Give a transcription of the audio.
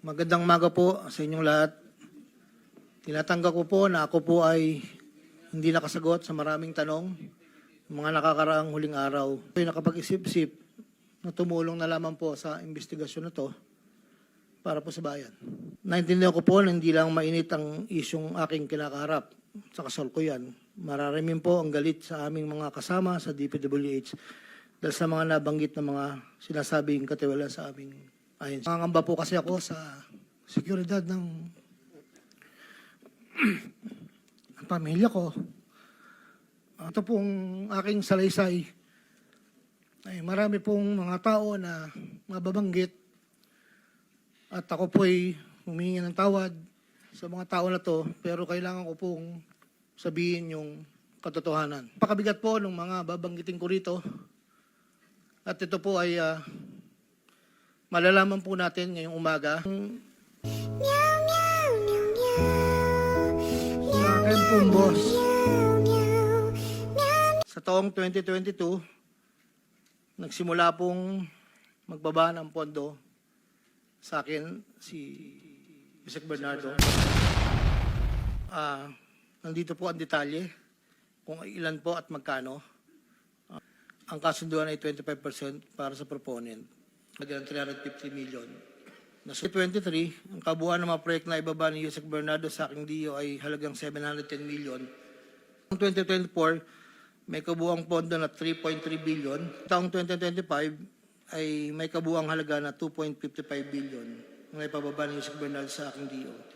Magandang umaga po sa inyong lahat. Tinatanggap ko po na ako po ay hindi nakasagot sa maraming tanong mga nakakaraang huling araw. Ay nakapag-isip-isip na tumulong na lamang po sa investigasyon na to para po sa bayan. Naintindihan ko po na hindi lang mainit ang isyong aking kinakaharap sa kasalukuyan. Mararamin po ang galit sa aming mga kasama sa DPWH dahil sa mga nabanggit na mga sinasabing katiwala sa aming ayon. Nangangamba po kasi ako sa seguridad ng pamilya ko. Ito pong aking salaysay ay marami pong mga tao na mababanggit at ako po ay humingi ng tawad sa mga tao na to, pero kailangan ko pong sabihin yung katotohanan. Pakabigat po ng mga babanggitin ko rito at ito po ay malalaman po natin ngayong umaga. Sa akin pong boss, sa taong 2022, nagsimula pong magbaba ng pondo sa akin si Yusek Bernardo. Nandito po ang detalye kung ilan po at magkano. Ang kasunduan ay 25% para sa proponent. Hanggang 350 million. Nasa 23, ang kabuuan ng mga proyekto na ibaba ni Yusek Bernardo sa aking DIO ay halagang 710 million. Noong 2024, may kabuuang pondo na 3.3 billion. Taong 2025 ay may kabuuang halaga na 2.55 billion na ipababa ni Yusek Bernardo sa aking DIO.